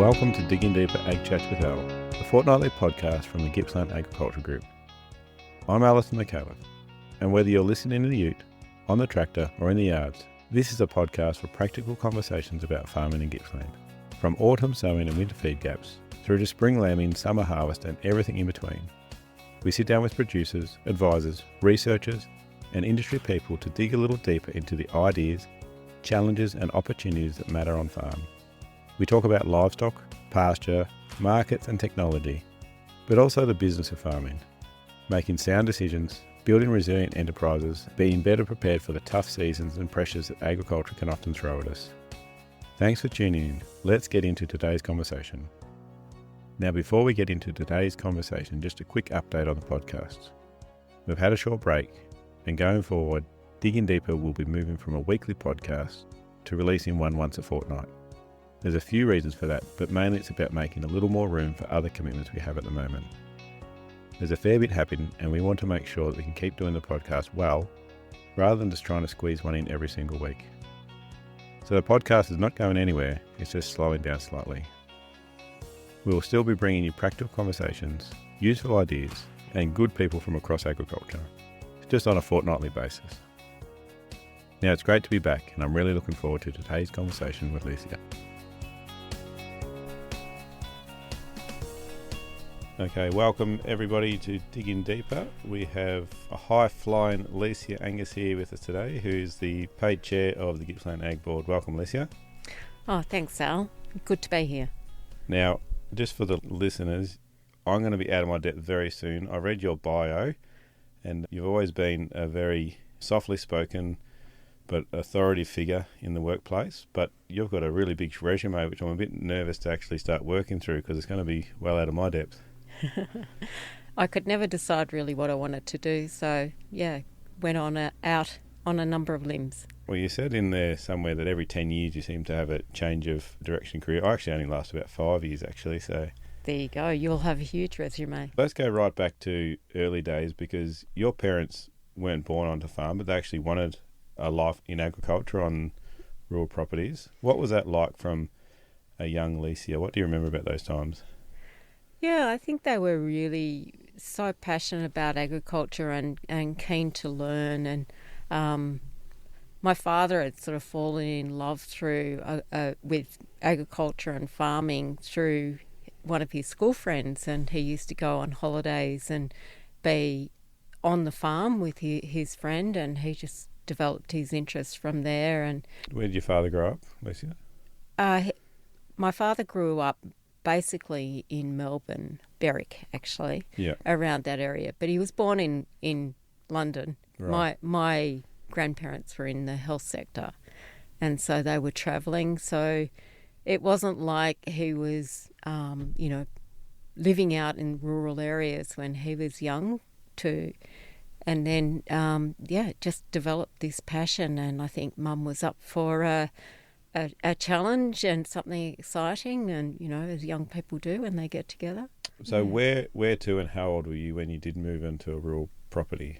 Welcome to Digging Deeper Ag Chats with Al, the fortnightly podcast from the Gippsland Agriculture Group. I'm Alison McAuliffe, and whether you're listening in the ute, on the tractor or in the yards, this is a podcast for practical conversations about farming in Gippsland. From autumn sowing and winter feed gaps, through to spring lambing, summer harvest and everything in between. We sit down with producers, advisors, researchers and industry people to dig a little deeper into the ideas, challenges and opportunities that matter on farm. We talk about livestock, pasture, markets and technology, but also the business of farming, making sound decisions, building resilient enterprises, being better prepared for the tough seasons and pressures that agriculture can often throw at us. Thanks for tuning in. Let's get into today's conversation. Now, before we get into today's conversation, just a quick update on the podcast. We've had a short break, and going forward, Digging Deeper will be moving from a weekly podcast to releasing one once a fortnight. There's a few reasons for that, but mainly it's about making a little more room for other commitments we have at the moment. There's a fair bit happening, and we want to make sure that we can keep doing the podcast well, rather than just trying to squeeze one in every single week. So the podcast is not going anywhere, it's just slowing down slightly. We will still be bringing you practical conversations, useful ideas, and good people from across agriculture, just on a fortnightly basis. Now, it's great to be back, and I'm really looking forward to today's conversation with Leecia. Okay, welcome everybody to Digging Deeper. We have a high-flying Leecia Angus here with us today, who's the paid chair of the Gippsland Ag Board. Welcome, Leecia. Oh, thanks, Al. Good to be here. Now, just for the listeners, I'm going to be out of my depth very soon. I read your bio, and you've always been a very softly spoken but authority figure in the workplace. But you've got a really big resume, which I'm a bit nervous to actually start working through because it's going to be well out of my depth. I could never decide really what I wanted to do, so went out on a number of limbs. Well, you said in there somewhere that every 10 years you seem to have a change of direction career. I actually only last about 5 years actually, so... There you go, you'll have a huge resume. Let's go right back to early days, because your parents weren't born onto farm, but they actually wanted a life in agriculture on rural properties. What was that like from a young Leecia? What do you remember about those times? Yeah, I think they were really so passionate about agriculture and keen to learn. And my father had sort of fallen in love with agriculture and farming through one of his school friends, and he used to go on holidays and be on the farm with his friend, and he just developed his interest from there. And where did your father grow up, Leecia? My father grew up basically in Melbourne, Berwick actually, around that area. But he was born in London. Right. My grandparents were in the health sector, and so they were travelling. So it wasn't like he was, living out in rural areas when he was young too. And then, just developed this passion. And I think Mum was up for a challenge and something exciting, and as young people do when they get together. So where to and how old were you when you did move into a rural property?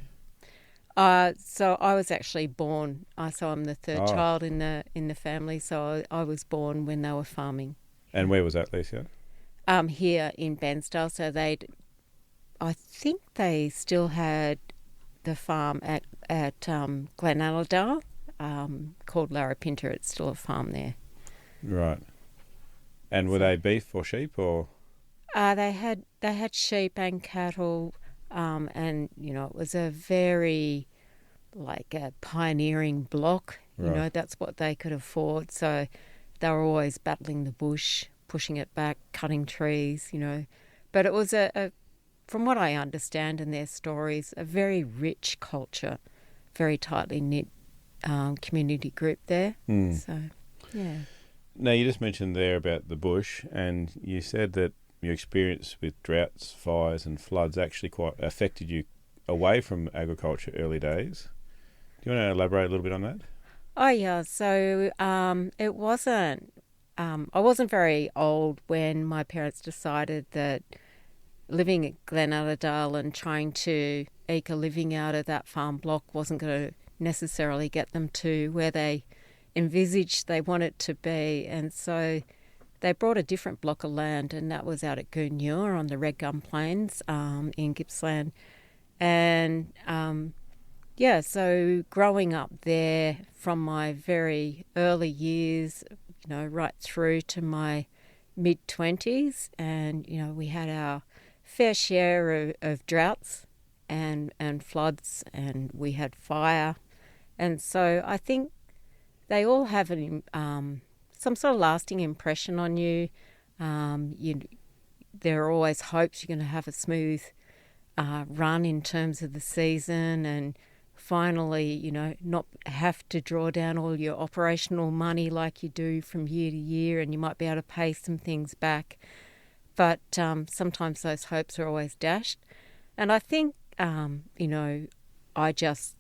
So I was actually born. So I'm the third child in the family. So I was born when they were farming. And where was that, Leecia? Here in Bairnsdale. So I think they still had the farm at Glenaladale. Called Larapinta. It's still a farm there. Right. And were they beef or sheep or? They had sheep and cattle, and it was a very a pioneering block. Right. That's what they could afford. So they were always battling the bush, pushing it back, cutting trees. But it was from what I understand in their stories, a very rich culture, very tightly knit. Community group there. So, yeah. Now, you just mentioned there about the bush, and you said that your experience with droughts, fires and floods actually quite affected you away from agriculture early days. Do you want to elaborate a little bit on that? Oh, yeah. So it wasn't... I wasn't very old when my parents decided that living at Glenaladale and trying to eke a living out of that farm block wasn't going to necessarily get them to where they envisaged they wanted to be. And so they brought a different block of land, and that was out at Goon Nure on the Red Gum Plains in Gippsland. And so growing up there from my very early years, right through to my mid-20s, and, we had our fair share of droughts and floods, and we had fire. And so I think they all have some sort of lasting impression on you. There are always hopes you're going to have a smooth run in terms of the season, and finally, not have to draw down all your operational money like you do from year to year, and you might be able to pay some things back. But sometimes those hopes are always dashed. And I think, I just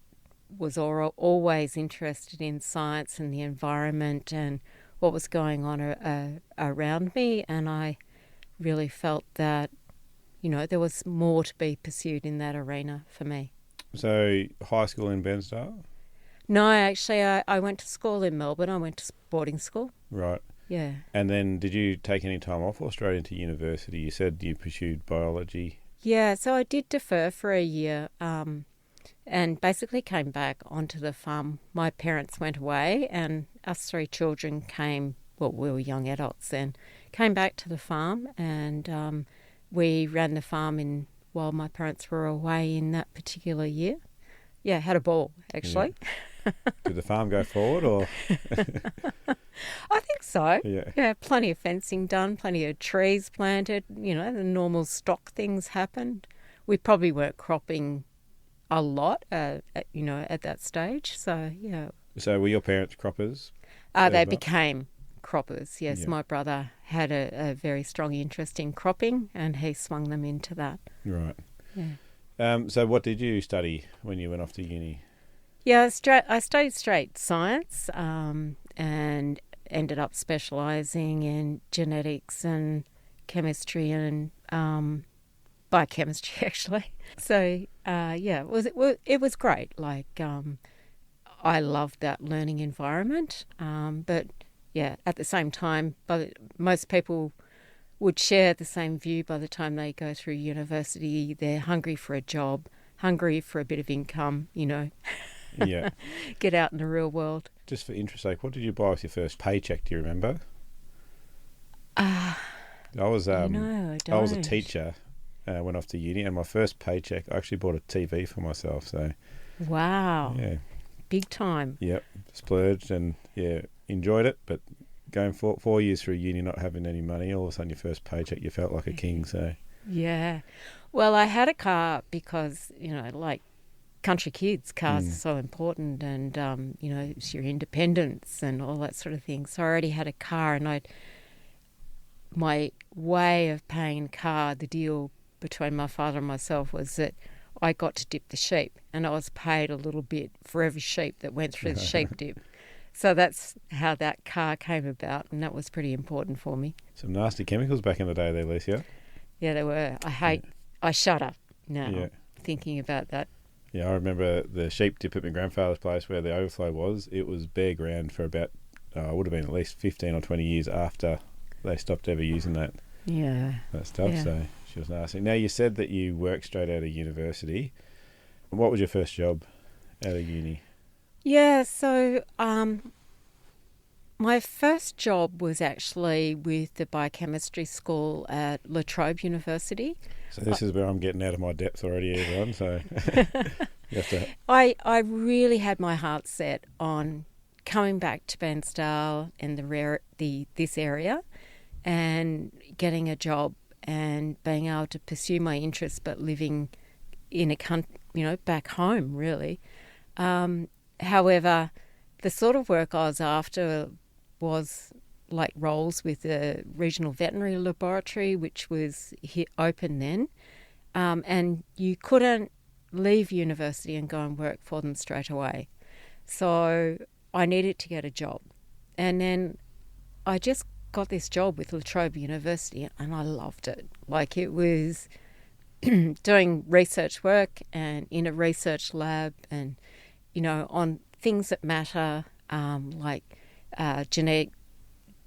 was always interested in science and the environment and what was going on around me, and I really felt that, there was more to be pursued in that arena for me. So, high school in Bairnsdale? No, actually, I went to school in Melbourne. I went to boarding school. Right. Yeah. And then did you take any time off or straight into university? You said you pursued biology. Yeah, so I did defer for a year and basically came back onto the farm. My parents went away and us three children came, well, we were young adults then, came back to the farm, and we ran the farm while my parents were away in that particular year. Yeah, had a ball, actually. Yeah. Did the farm go forward or...? I think so. Yeah, plenty of fencing done, plenty of trees planted, the normal stock things happened. We probably weren't cropping a lot, at that stage. So, yeah. So were your parents croppers? They became croppers, yes. Yeah. My brother had a very strong interest in cropping, and he swung them into that. Right. Yeah. So what did you study when you went off to uni? Yeah, I studied straight science and ended up specialising in genetics and chemistry and biochemistry, actually. So, it was great. I loved that learning environment. But, at the same time, most people would share the same view by the time they go through university. They're hungry for a job, hungry for a bit of income, Yeah. Get out in the real world. Just for interest sake, what did you buy with your first paycheck? Do you remember? I was I don't. I was a teacher. Went off to uni, and my first paycheck, I actually bought a TV for myself. So, wow, yeah, big time. Yep, splurged and enjoyed it. But going 4 years through uni, not having any money, all of a sudden your first paycheck, you felt like a king. So, yeah, well, I had a car because like country kids, cars are so important, and it's your independence and all that sort of thing. So I already had a car, and my way of paying a car, the deal between my father and myself was that I got to dip the sheep, and I was paid a little bit for every sheep that went through the sheep dip. So that's how that car came about, and that was pretty important for me. Some nasty chemicals back in the day there, Leecia. Yeah, there were. I shudder now thinking about that. Yeah, I remember the sheep dip at my grandfather's place where the overflow was. It was bare ground for about, would have been at least 15 or 20 years after they stopped ever using that stuff. Yeah. So she was nasty. Now, you said that you worked straight out of university. What was your first job out of uni? Yeah, so my first job was actually with the biochemistry school at Trobe University. So this is where I'm getting out of my depth already, everyone. So you have to... I really had my heart set on coming back to Bairnsdale and this area and getting a job and being able to pursue my interests, but living in a country, back home, really. However, the sort of work I was after was like roles with the Regional Veterinary Laboratory, which was open then, and you couldn't leave university and go and work for them straight away. So I needed to get a job. And then I just got this job with La Trobe University, and I loved it. Like, it was doing research work and in a research lab and, on things that matter, like genetic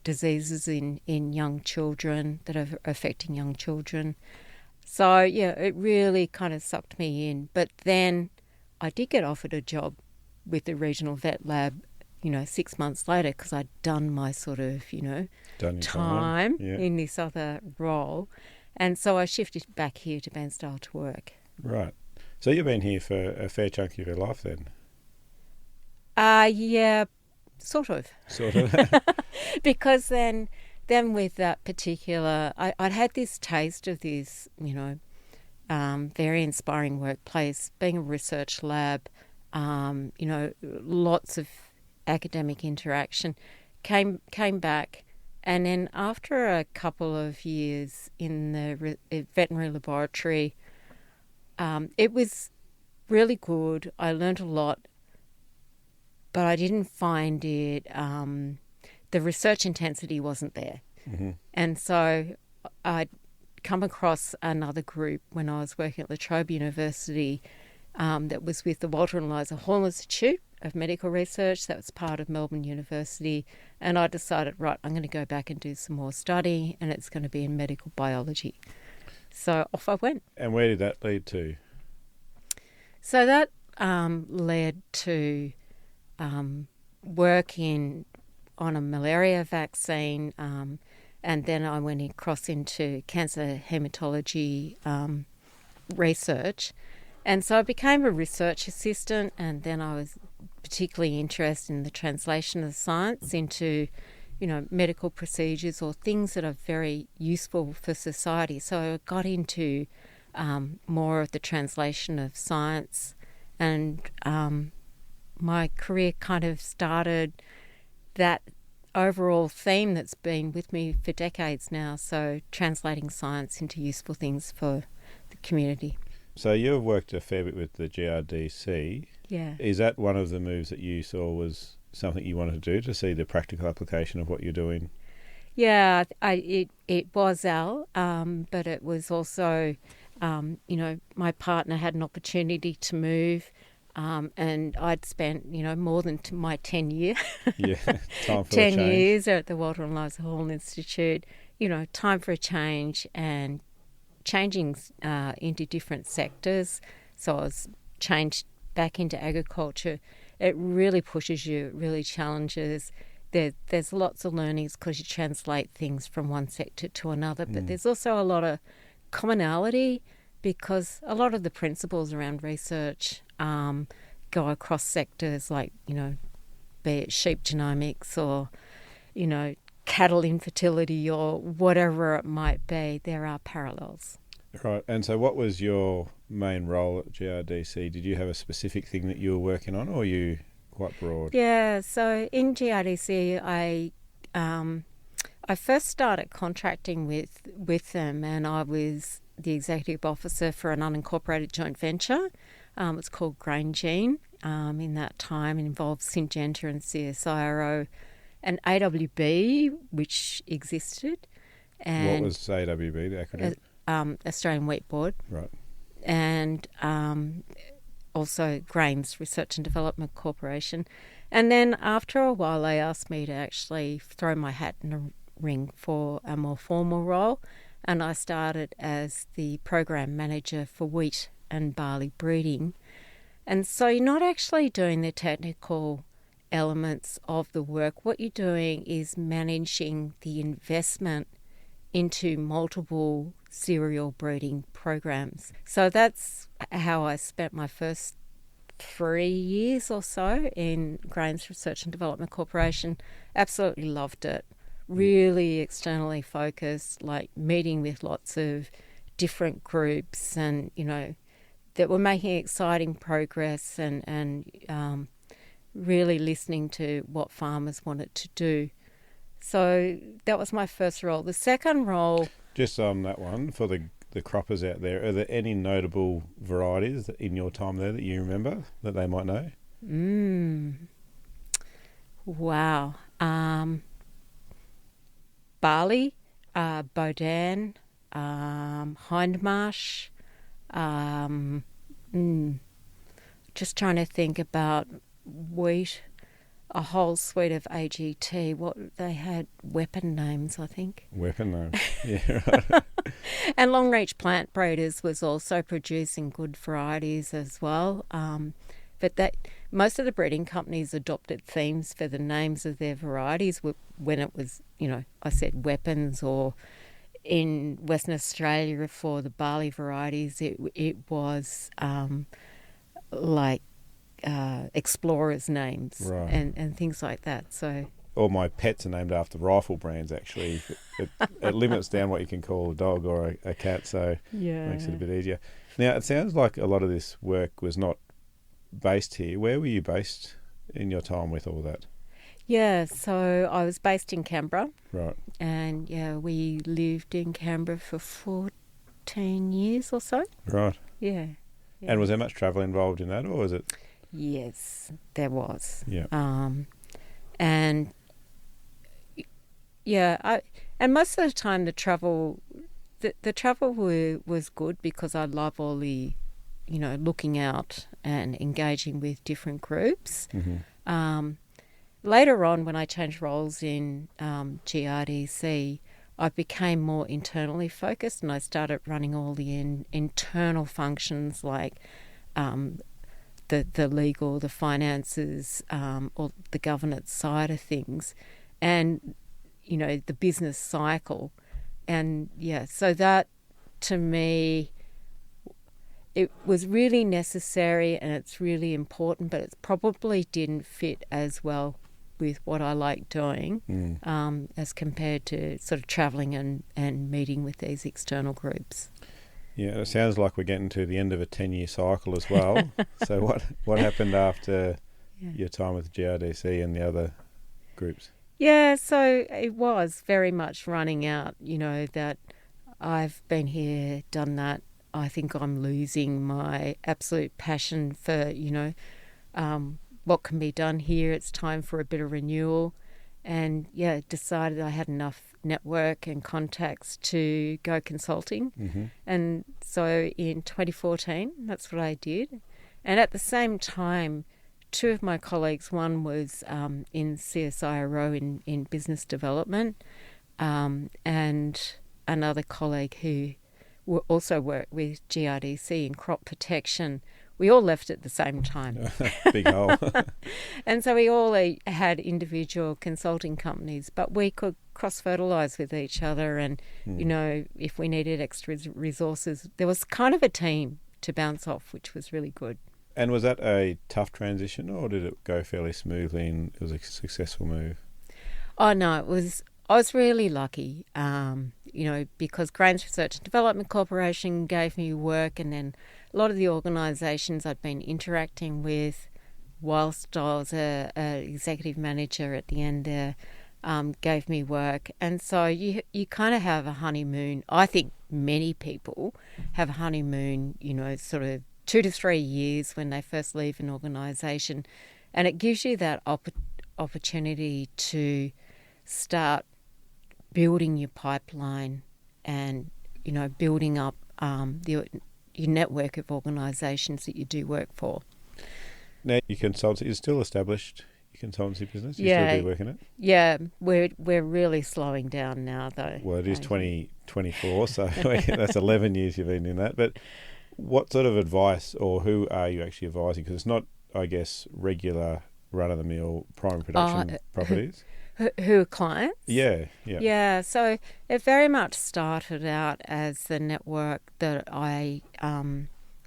diseases in young children that are affecting young children. So, yeah, it really kind of sucked me in. But then I did get offered a job with the Regional Vet Lab, 6 months later, because I'd done my sort of, Done your time Yeah. in this other role. And so I shifted back here to Bairnsdale to work. Right. So you've been here for a fair chunk of your life then? Yeah, sort of. Sort of. Because then with that particular, I'd had this taste of this, very inspiring workplace, being a research lab, lots of academic interaction, came back. And then after a couple of years in the veterinary laboratory, it was really good. I learned a lot, but I didn't find it, the research intensity wasn't there. Mm-hmm. And so I'd come across another group when I was working at the Trobe University that was with the Walter and Eliza Hall Institute of Medical Research. That was part of Melbourne University. And I decided, right, I'm going to go back and do some more study, and it's going to be in medical biology. So off I went. And where did that lead to? So that led to work on a malaria vaccine, and then I went across into cancer hematology research. And so I became a research assistant, and then I was particularly interested in the translation of science into, medical procedures or things that are very useful for society. So I got into more of the translation of science, and my career kind of started that overall theme that's been with me for decades now, so translating science into useful things for the community. So you've worked a fair bit with the GRDC. Yeah. Is that one of the moves that you saw was something you wanted to do, to see the practical application of what you're doing? Yeah, it was Al, but it was also, my partner had an opportunity to move, and I'd spent, more than my 10 year, Yeah, time for 10 a change. years at the Walter and Eliza Hall Institute, time for a change and changing into different sectors. So I was changed back into agriculture. It really pushes you, it really challenges. There's lots of learnings because you translate things from one sector to another, but there's also a lot of commonality because a lot of the principles around research go across sectors, like, be it sheep genomics or, cattle infertility or whatever it might be. There are parallels. Right. And so what was your main role at GRDC? Did you have a specific thing that you were working on, or were you quite broad? Yeah, so in GRDC, I first started contracting with them, and I was the executive officer for an unincorporated joint venture. It's called GrainGene. In that time, it involved Syngenta and CSIRO and AWB, which existed. And what was AWB, the acronym? Australian Wheat Board. Right. And also Grains Research and Development Corporation. And then after a while, they asked me to actually throw my hat in a ring for a more formal role. And I started as the program manager for wheat and barley breeding. And so you're not actually doing the technical elements of the work. What you're doing is managing the investment into multiple serial breeding programs. So that's how I spent my first 3 years or so in Grains Research and Development Corporation. Absolutely loved it. Really externally focused, like meeting with lots of different groups and, that were making exciting progress and really listening to what farmers wanted to do. So that was my first role. The second role... Just on that one, for the croppers out there, are there any notable varieties in your time there that you remember that they might know? Wow. Barley, Bodan, Hindmarsh. Just trying to think about wheat. a whole suite of AGT. What they had weapon names, I think. Weapon names, yeah, right. And Longreach Plant Breeders was also producing good varieties as well. But that most of the breeding companies adopted themes for the names of their varieties when it was, I said weapons, or in Western Australia for the barley varieties, it was like explorers' names, right, and things like that. So all my pets are named after rifle brands, actually. It limits down what you can call a dog or a cat, so yeah, it makes it a bit easier. Now, it sounds like a lot of this work was not based here. Where were you based in your time with all that? Yeah, so I was based in Canberra. Right. And we lived in Canberra for 14 years or so. Right. Yeah. And was there much travel involved in that, or was it? Yes, there was. Yeah. And and most of the time the travel was good, because I love all the, looking out and engaging with different groups. Mm-hmm. Later on, when I changed roles in GRDC, I became more internally focused, and I started running all the internal functions like the legal, the finances, or the governance side of things, and the business cycle. And so that, to me, it was really necessary and it's really important, but it probably didn't fit as well with what I like doing, as compared to sort of travelling and meeting with these external groups. Yeah, it sounds like we're getting to the end of a 10-year cycle as well. So what happened after your time with GRDC and the other groups? Yeah, so it was very much running out, that I've been here, done that. I think I'm losing my absolute passion for, what can be done here. It's time for a bit of renewal. And decided I had enough network and contacts to go consulting. Mm-hmm. And so in 2014, that's what I did. And at the same time, two of my colleagues, one was in CSIRO in business development, and another colleague who also worked with GRDC in crop protection. We all left at the same time. Big hole. And so we all had individual consulting companies, but we could cross-fertilise with each other, and, if we needed extra resources, there was kind of a team to bounce off, which was really good. And was that a tough transition, or did it go fairly smoothly and it was a successful move? Oh, no, I was really lucky, because Grains Research and Development Corporation gave me work, and then a lot of the organisations I'd been interacting with whilst I was a executive manager at the end there gave me work. And so you kind of have a honeymoon. I think many people have a honeymoon, sort of 2 to 3 years when they first leave an organisation, and it gives you that opportunity to start building your pipeline and, building up your network of organisations that you do work for. Now, your consultancy is still established, your consultancy business? You still do work in it? Yeah, we're really slowing down now, though. Well, it is 2024, so that's 11 years you've been in that. But what sort of advice, or who are you actually advising? Because it's not, I guess, regular run-of-the-mill primary production properties. Who are clients? Yeah. Yeah, so it very much started out as the network that I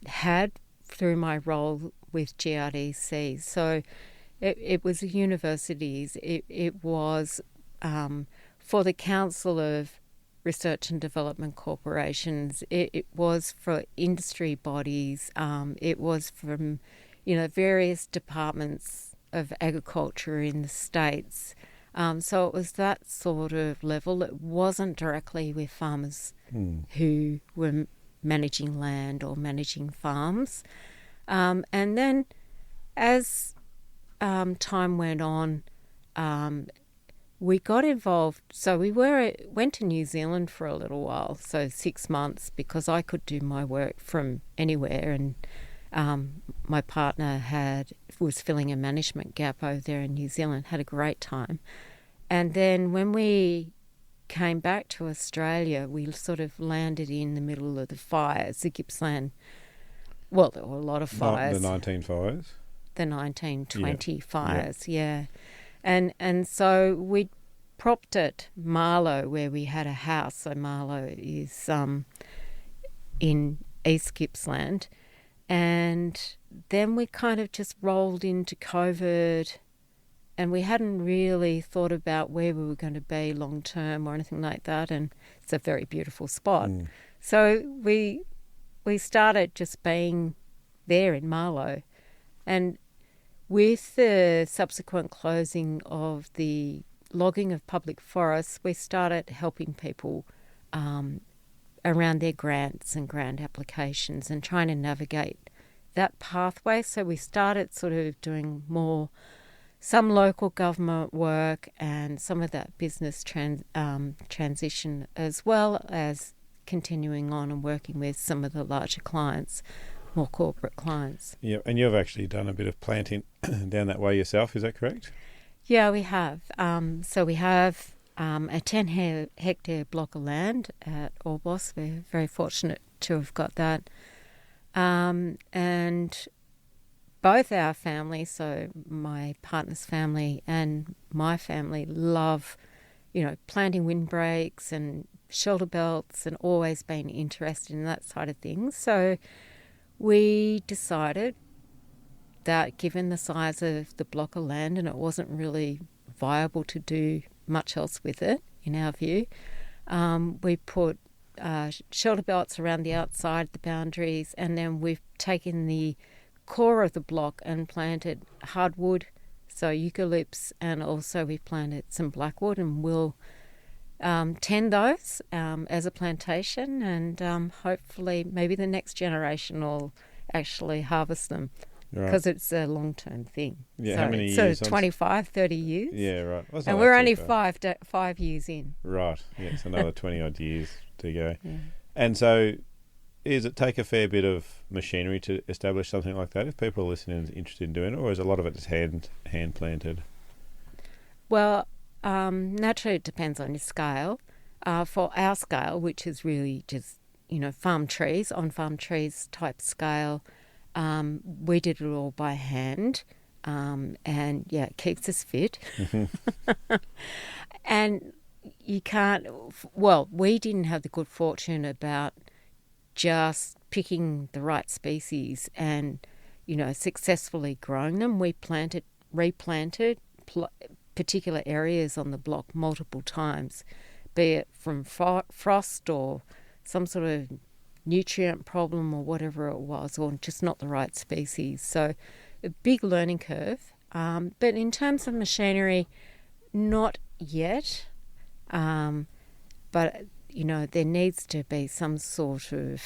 had through my role with GRDC. So it was the universities. It was for the Council of Research and Development Corporations. It was for industry bodies. It was from, various departments of agriculture in the States. So it was that sort of level. It wasn't directly with farmers who were managing land or managing farms. And then as time went on, we got involved. So we went to New Zealand for a little while, so 6 months, because I could do my work from anywhere. My partner was filling a management gap over there in New Zealand, had a great time. And then when we came back to Australia, we sort of landed in the middle of the fires, the Gippsland. Well, there were a lot of fires. The 19 fires? The 1920 fires, yeah. And so we propped at Marlo, where we had a house. So Marlo is in East Gippsland. And then we kind of just rolled into COVID, and we hadn't really thought about where we were going to be long term or anything like that. And it's a very beautiful spot. So we started just being there in Marlo. And with the subsequent closing of the logging of public forests, we started helping people around their grants and grant applications and trying to navigate that pathway. So we started sort of doing some local government work and some of that business transition, as well as continuing on and working with some of the larger clients, more corporate clients. Yeah, and you've actually done a bit of planting down that way yourself, is that correct? Yeah, we have. So we have a 10 hectare block of land at Orbost. We're very fortunate to have got that. And both our families, so my partner's family and my family, love, planting windbreaks and shelter belts, and always been interested in that side of things. So we decided that given the size of the block of land, and it wasn't really viable to do much else with it, in our view, we put shelter belts around the outside, the boundaries, and then we've taken the core of the block and planted hardwood, so eucalypts, and also we planted some blackwood, and we'll tend those as a plantation, and hopefully maybe the next generation will actually harvest them, because it's a long-term thing. Yeah, so how many years? So 25, 30 years. Yeah, right. And we're only 5 years in. Right, yeah, it's another 20-odd years to go. Yeah. And so does it take a fair bit of machinery to establish something like that, if people are listening and interested in doing it, or is a lot of it just hand planted? Well, naturally it depends on your scale. For our scale, which is really just, farm trees, on-farm trees type scale, we did it all by hand. And, yeah, it keeps us fit. And you can't... Well, we didn't have the good fortune about just picking the right species and, successfully growing them. We replanted particular areas on the block multiple times, be it from frost or some sort of nutrient problem or whatever it was, or just not the right species. So a big learning curve. But in terms of machinery, not yet. But, there needs to be some sort of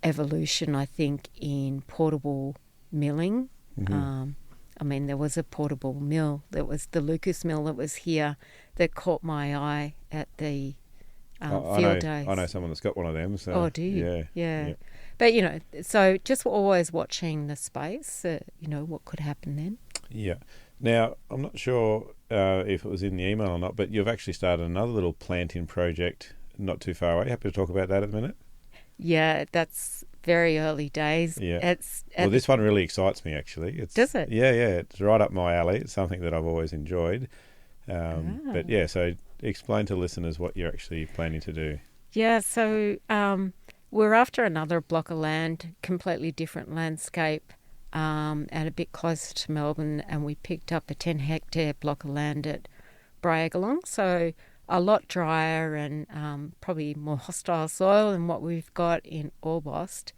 evolution, I think, in portable milling. There was a portable mill. There was the Lucas mill that was here that caught my eye at the field days. I know someone that's got one of them. So, oh, do you? Yeah. Yeah. But, so just always watching the space, what could happen then. Yeah. Now, I'm not sure if it was in the email or not, but you've actually started another little planting project not too far away. Happy to talk about that at the minute? Yeah, that's very early days. Yeah. This one really excites me, actually. Does it? Yeah. It's right up my alley. It's something that I've always enjoyed. But, yeah, so explain to listeners what you're actually planning to do. Yeah, so we're after another block of land, completely different landscape, and a bit closer to Melbourne, and we picked up a 10 hectare block of land at Briagolong, so a lot drier and probably more hostile soil than what we've got in Orbost.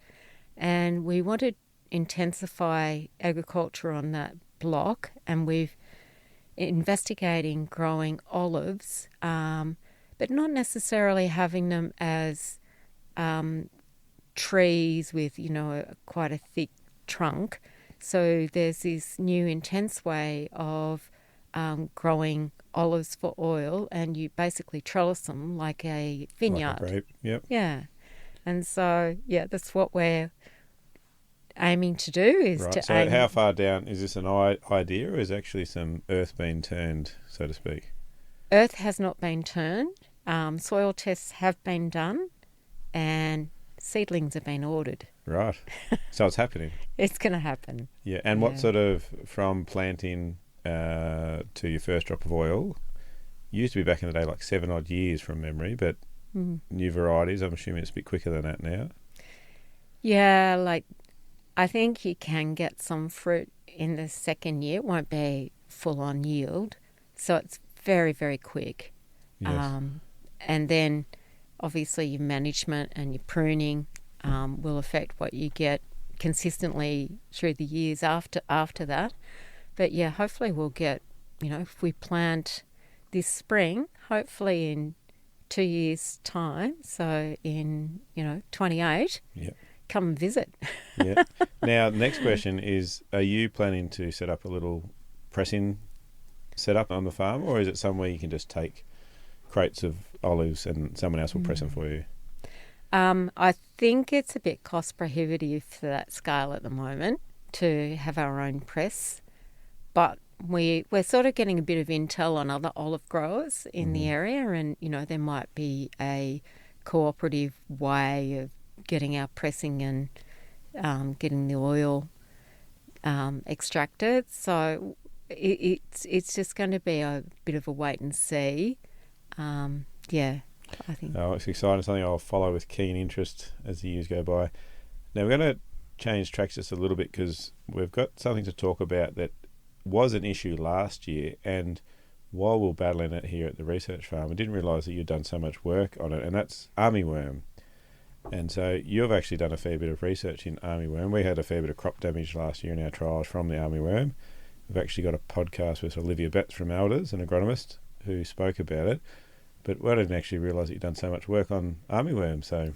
And we want to intensify agriculture on that block, and we've investigating growing olives, but not necessarily having them as trees with, quite a thick trunk. So there's this new intense way of growing olives for oil, and you basically trellis them like a vineyard. Like a grape, yep. Yeah. And so, that's what we're aiming to do is Right. to So aim. how far down is this an idea, or is actually some earth being turned, so to speak? Earth has not been turned. Soil tests have been done, and seedlings have been ordered. Right. So it's happening. It's going to happen. Yeah. And what sort of, from planting to your first drop of oil, used to be back in the day like 7 odd years from memory, but new varieties, I'm assuming it's a bit quicker than that now. Yeah, like I think you can get some fruit in the second year. It won't be full on yield. So it's very, very quick. Yes. And then obviously your management and your pruning will affect what you get consistently through the years after that. But yeah, hopefully we'll get, if we plant this spring, hopefully in 2 years' time, so in, 28, come and visit. Yeah. Now, the next question is, are you planning to set up a little pressing setup on the farm, or is it somewhere you can just take crates of olives and someone else will press them for you? I think it's a bit cost prohibitive for that scale at the moment to have our own press, but we're sort of getting a bit of intel on other olive growers in the area, and there might be a cooperative way of getting our pressing and getting the oil extracted. So it's just going to be a bit of a wait and see. I think. Oh, it's exciting. Something I'll follow with keen interest as the years go by. Now, we're going to change tracks just a little bit because we've got something to talk about that was an issue last year, and while we were battling it here at the research farm, I didn't realise that you'd done so much work on it, and that's armyworm. And so you've actually done a fair bit of research in armyworm. We had a fair bit of crop damage last year in our trials from the armyworm. We've actually got a podcast with Olivia Betts from Elders, an agronomist, who spoke about it. But I didn't actually realise that you'd done so much work on armyworm. So,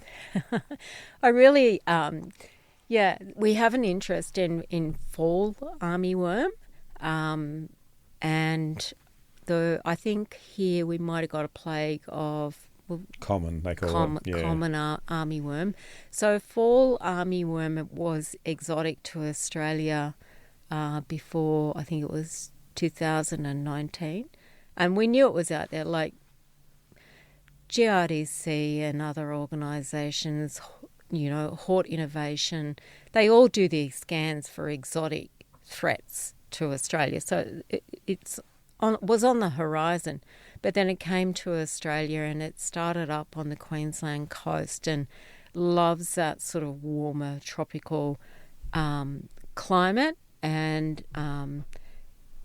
I really, we have an interest in fall armyworm, and I think here we might have got a plague of common, they call it. Yeah. Common armyworm. So fall armyworm was exotic to Australia before, I think it was 2019, and we knew it was out there. Like GRDC and other organisations, Hort Innovation, they all do these scans for exotic threats to Australia. So it was on the horizon, but then it came to Australia and it started up on the Queensland coast and loves that sort of warmer tropical climate, and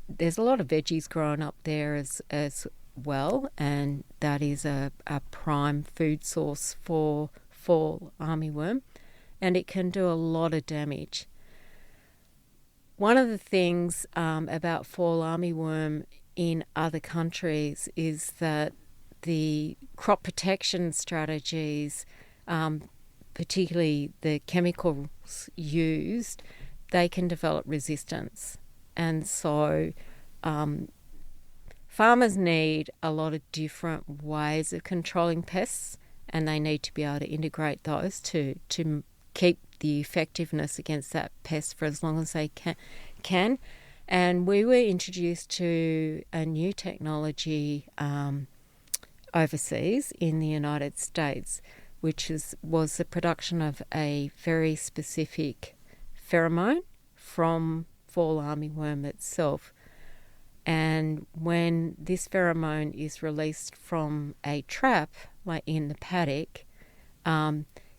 there's a lot of veggies growing up there as well, and that is a prime food source for fall armyworm, and it can do a lot of damage. One of the things about fall armyworm in other countries is that the crop protection strategies, particularly the chemicals used, they can develop resistance. And so farmers need a lot of different ways of controlling pests, and they need to be able to integrate those to keep the effectiveness against that pest for as long as they can. And we were introduced to a new technology overseas in the United States, which was the production of a very specific pheromone from fall armyworm itself. And when this pheromone is released from a trap, like in the paddock,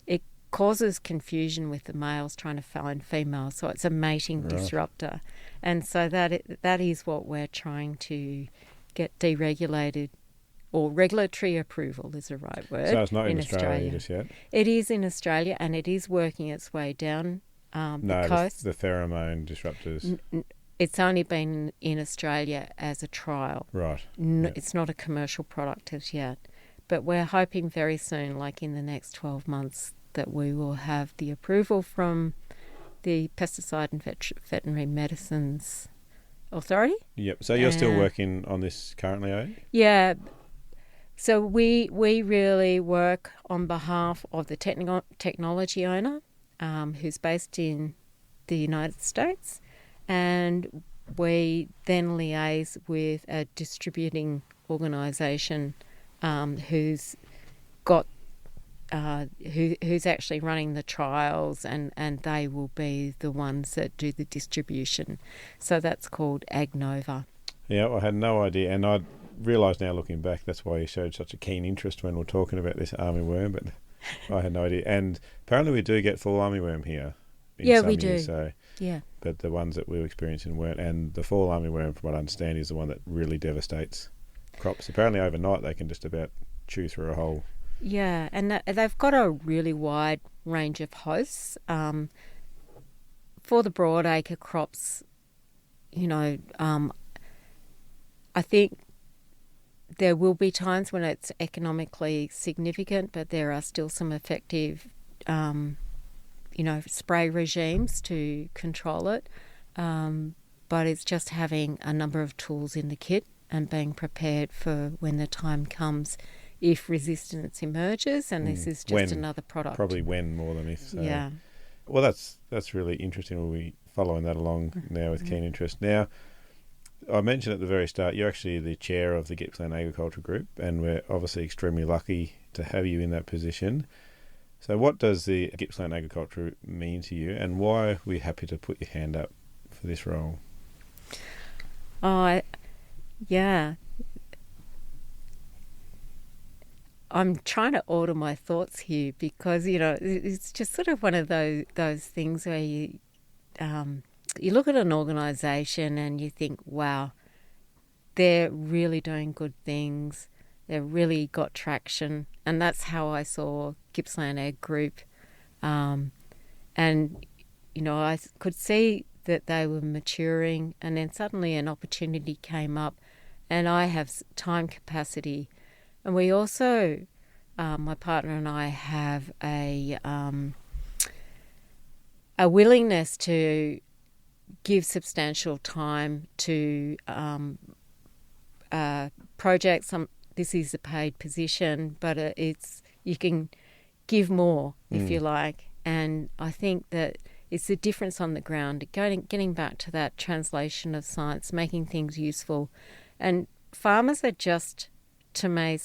it causes confusion with the males trying to find females. So it's a mating disruptor. And so that is what we're trying to get deregulated, or regulatory approval is the right word. So it's not in Australia just yet? It is in Australia, and it is working its way down the coast. The pheromone disruptors. It's only been in Australia as a trial. Right. It's not a commercial product as yet. But we're hoping very soon, like in the next 12 months, that we will have the approval from the Pesticide and Veterinary Medicines Authority. Yep. So you're still working on this currently, are you? Yeah. So we really work on behalf of the technology owner, who's based in the United States, and we then liaise with a distributing organisation who's got who's actually running the trials, and they will be the ones that do the distribution. So that's called AgNova. Yeah, I had no idea, and I realise now looking back that's why you showed such a keen interest when we're talking about this armyworm, but I had no idea. And apparently we do get full armyworm here in some we years, do. so Yeah. but the ones that we were experiencing weren't. And the fall armyworm, from what I understand, is the one that really devastates crops. Apparently overnight they can just about chew through a whole. Yeah, and they've got a really wide range of hosts. For the broadacre crops, I think there will be times when it's economically significant, but there are still some effective, spray regimes to control it. But it's just having a number of tools in the kit and being prepared for when the time comes if resistance emerges, and this is just another product. Probably when more than if. So. Yeah. Well, that's really interesting. We'll be following that along now with keen interest. Now, I mentioned at the very start, you're actually the chair of the Gippsland Agriculture Group, and we're obviously extremely lucky to have you in that position. So what does the Gippsland Agriculture mean to you, and why are we happy to put your hand up for this role? Yeah. I'm trying to order my thoughts here because, it's just sort of one of those things where you look at an organisation and you think, wow, they're really doing good things. They've really got traction. And that's how I saw Gippsland Ag Group. I could see that they were maturing, and then suddenly an opportunity came up, and I have time capacity. And we also, my partner and I, have a willingness to give substantial time to projects. This is a paid position, but you can give more if you like. And I think that it's the difference on the ground, getting back to that translation of science, making things useful. And farmers are just, to me,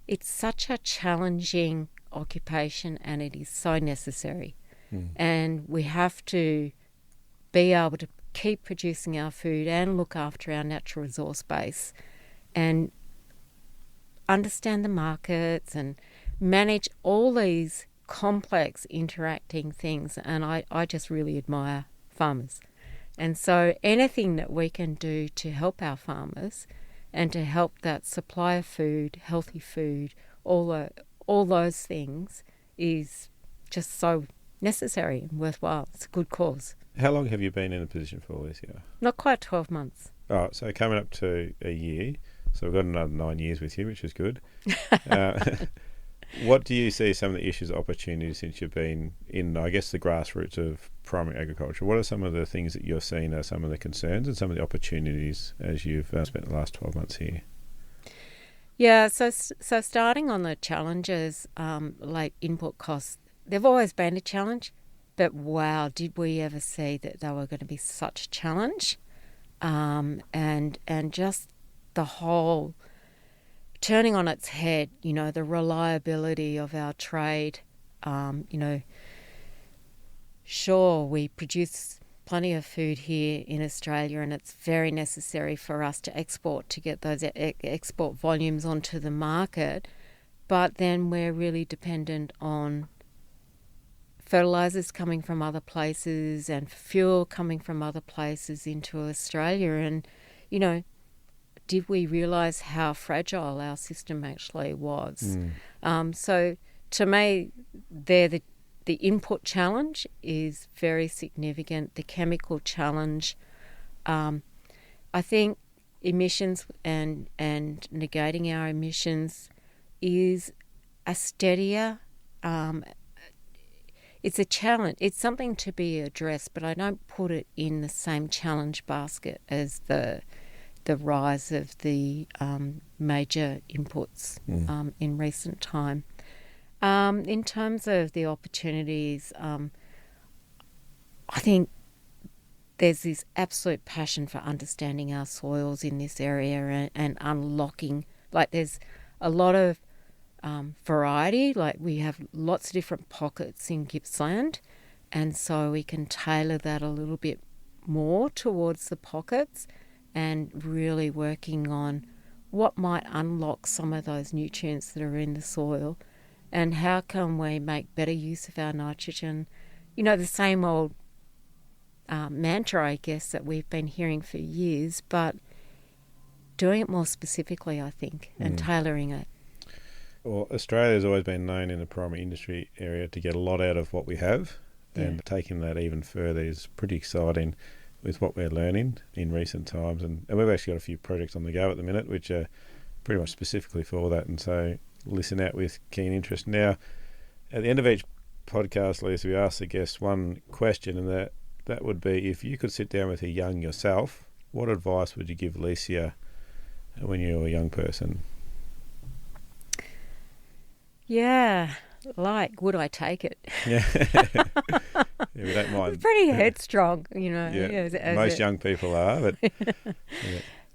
it's such a challenging occupation, and it is so necessary. And we have to be able to keep producing our food and look after our natural resource base and understand the markets and manage all these complex interacting things. And I just really admire farmers. And so anything that we can do to help our farmers and to help that supply of food, healthy food, all those things is just so necessary and worthwhile. It's a good cause. How long have you been in the position for, Leecia? Not quite 12 months. Oh, so coming up to a year. So we've got another 9 years with you, which is good. What do you see some of the issues, opportunities since you've been in, I guess, the grassroots of primary agriculture? What are some of the things that you're seeing are some of the concerns and some of the opportunities as you've spent the last 12 months here? Yeah, so starting on the challenges, like input costs, they've always been a challenge, but wow, did we ever see that they were going to be such a challenge? And just the whole turning on its head, the reliability of our trade. Sure, we produce plenty of food here in Australia, and it's very necessary for us to export to get those export volumes onto the market. But then we're really dependent on fertilisers coming from other places and fuel coming from other places into Australia. And, did we realise how fragile our system actually was? So to me, the input challenge is very significant. The chemical challenge, I think emissions and negating our emissions is a steadier. It's a challenge. It's something to be addressed, but I don't put it in the same challenge basket as the rise of the major inputs in recent time. In terms of the opportunities, I think there's this absolute passion for understanding our soils in this area and unlocking. Like there's a lot of variety. Like we have lots of different pockets in Gippsland, and so we can tailor that a little bit more towards the pockets and really working on what might unlock some of those nutrients that are in the soil and how can we make better use of our nitrogen. You know, the same old mantra, I guess, that we've been hearing for years, but doing it more specifically, I think, and tailoring it. Well, Australia's always been known in the primary industry area to get a lot out of what we have, and taking that even further is pretty exciting with what we're learning in recent times. And we've actually got a few projects on the go at the minute, which are pretty much specifically for that. And so listen out with keen interest. Now, at the end of each podcast, Lisa, we ask the guests one question, and that would be, if you could sit down with a young yourself, what advice would you give Leecia when you were a young person? Yeah, like, would I take it? Yeah. Yeah, we don't mind. Pretty headstrong, you know. Yeah, most young people are, but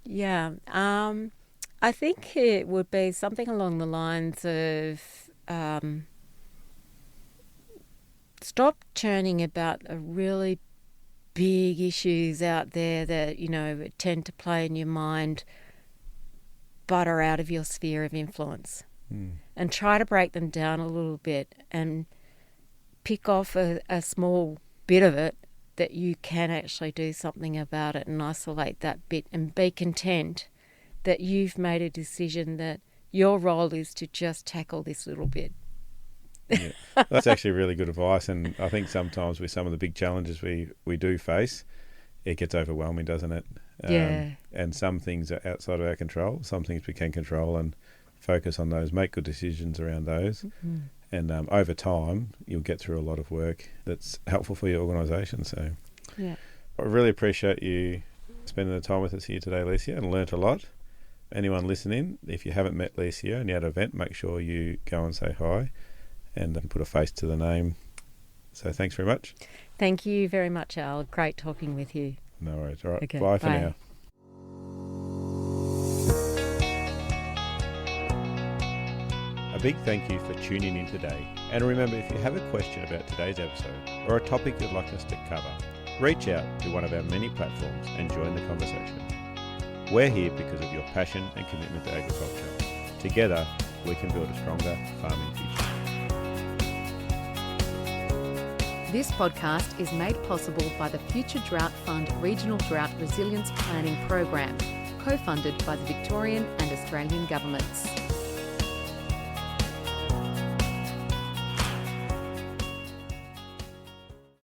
yeah. I think it would be something along the lines of stop churning about a really big issues out there that, you know, tend to play in your mind but are out of your sphere of influence. And try to break them down a little bit and pick off a small bit of it that you can actually do something about it and isolate that bit and be content that you've made a decision that your role is to just tackle this little bit. Yeah, that's actually really good advice, and I think sometimes with some of the big challenges we do face, it gets overwhelming, doesn't it? And some things are outside of our control, some things we can control, and focus on those, make good decisions around those, and over time you'll get through a lot of work that's helpful for your organisation. So I really appreciate you spending the time with us here today, Leecia, and learnt a lot. Anyone listening, if you haven't met Leecia and you're at an event, make sure you go and say hi and put a face to the name. So thanks very much. Thank you very much, Al. Great talking with you. No worries. All right. Okay, bye for now. A big thank you for tuning in today. And remember, if you have a question about today's episode or a topic you'd like us to cover, reach out to one of our many platforms and join the conversation. We're here because of your passion and commitment to agriculture. Together, we can build a stronger farming future. This podcast is made possible by the Future Drought Fund Regional Drought Resilience Planning Program, co-funded by the Victorian and Australian governments.